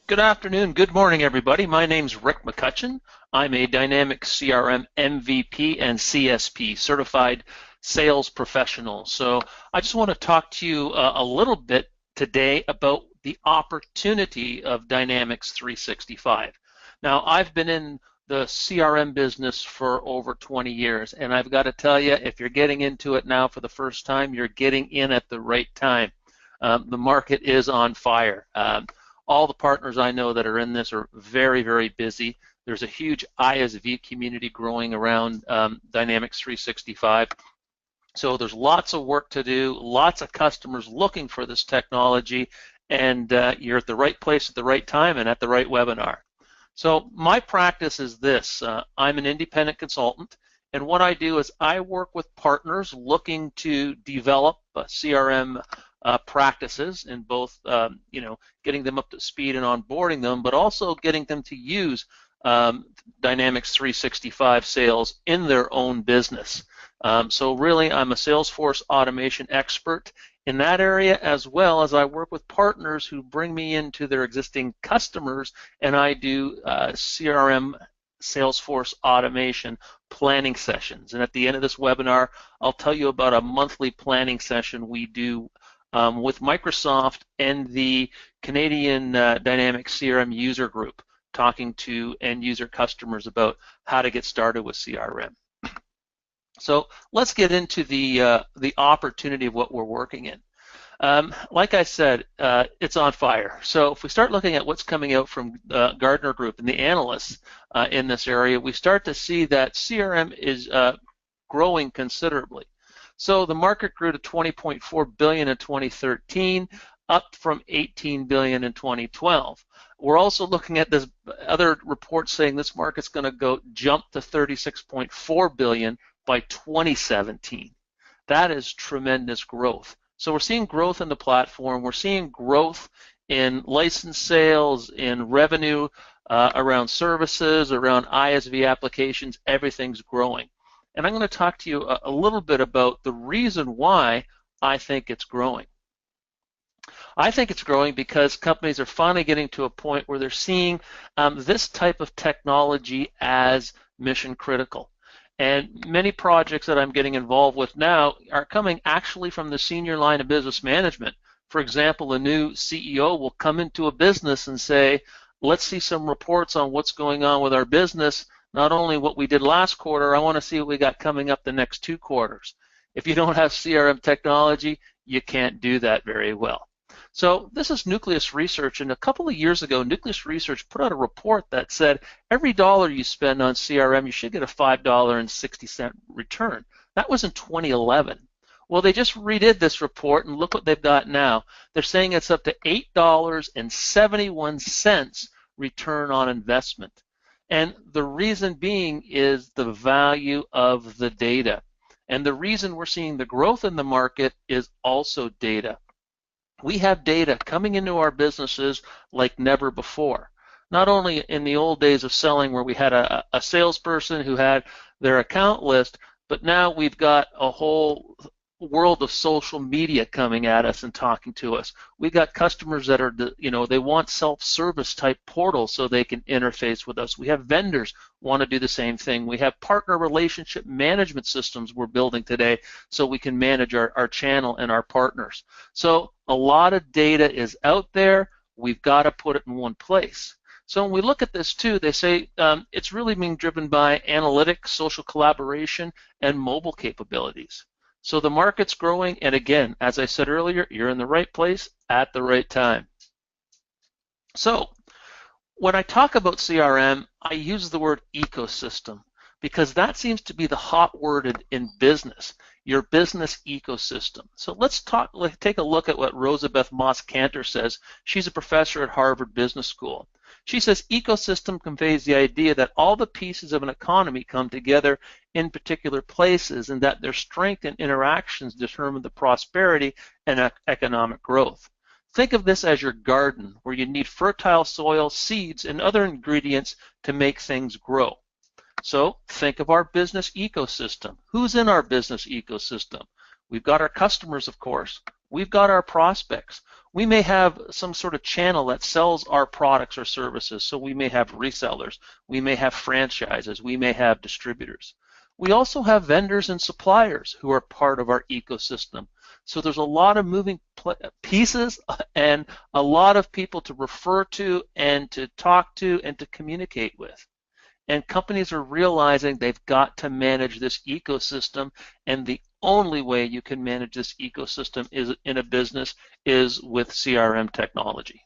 Good afternoon, good morning, everybody. My name's Rick McCutcheon. I'm a Dynamics CRM MVP and CSP, Certified Sales Professional. So I just want to talk to you a little bit today about the opportunity of Dynamics 365. Now, I've been in the CRM business for over 20 years, and I've got to tell you, if you're getting into it now for the first time, you're getting in at the right time. The market is on fire. All the partners I know that are in this are very, very busy. There's a huge ISV community growing around Dynamics 365. So there's lots of work to do, lots of customers looking for this technology, and you're at the right place at the right time and at the right webinar. So my practice is this. I'm an independent consultant, and what I do is I work with partners looking to develop CRM practices in both, getting them up to speed and onboarding them, but also getting them to use Dynamics 365 sales in their own business. So really, I'm a Salesforce automation expert in that area, as well as I work with partners who bring me into their existing customers, and I do CRM Salesforce automation planning sessions. And at the end of this webinar, I'll tell you about a monthly planning session we do with Microsoft and the Canadian Dynamics CRM user group, talking to end user customers about how to get started with CRM. So let's get into the opportunity of what we're working in. Like I said, it's on fire. So if we start looking at what's coming out from Gartner Group and the analysts in this area, we start to see that CRM is growing considerably. So the market grew to $20.4 billion in 2013, up from $18 billion in 2012. We're also looking at this other report saying this market's going to jump to $36.4 billion by 2017. That is tremendous growth. So we're seeing growth in the platform. We're seeing growth in license sales, in revenue around services, around ISV applications. Everything's growing. And I'm going to talk to you a little bit about the reason why I think it's growing. I think it's growing because companies are finally getting to a point where they're seeing this type of technology as mission critical. And many projects that I'm getting involved with now are coming actually from the senior line of business management. For example, a new CEO will come into a business and say, let's see some reports on what's going on with our business. Not only what we did last quarter, I want to see what we got coming up the next 2 quarters. If you don't have CRM technology, you can't do that very well. So this is Nucleus Research, and a couple of years ago, Nucleus Research put out a report that said every dollar you spend on CRM, you should get a $5.60 return. That was in 2011. Well, they just redid this report, and look what they've got now. They're saying it's up to $8.71 return on investment. And the reason being is the value of the data. And the reason we're seeing the growth in the market is also data. We have data coming into our businesses like never before. Not only in the old days of selling where we had a salesperson who had their account list, but now we've got a whole world of social media coming at us and talking to us. We've got customers that are, they want self-service type portals so they can interface with us. We have vendors want to do the same thing. We have partner relationship management systems we're building today so we can manage our channel and our partners. So a lot of data is out there. We've got to put it in one place. So when we look at this too, they say it's really being driven by analytics, social collaboration, and mobile capabilities. So the market's growing, and again, as I said earlier, you're in the right place at the right time. So when I talk about CRM, I use the word ecosystem because that seems to be the hot word in business, your business ecosystem. So let's take a look at what Rosabeth Moss-Cantor says. She's a professor at Harvard Business School. She says ecosystem conveys the idea that all the pieces of an economy come together in particular places and that their strength and interactions determine the prosperity and economic growth. Think of this as your garden where you need fertile soil, seeds, and other ingredients to make things grow. So think of our business ecosystem. Who's in our business ecosystem? We've got our customers, of course. We've got our prospects. We may have some sort of channel that sells our products or services. So we may have resellers, we may have franchises, we may have distributors. We also have vendors and suppliers who are part of our ecosystem. So there's a lot of moving pieces and a lot of people to refer to and to talk to and to communicate with. And companies are realizing they've got to manage this ecosystem, and the only way you can manage this ecosystem is in a business is with CRM technology.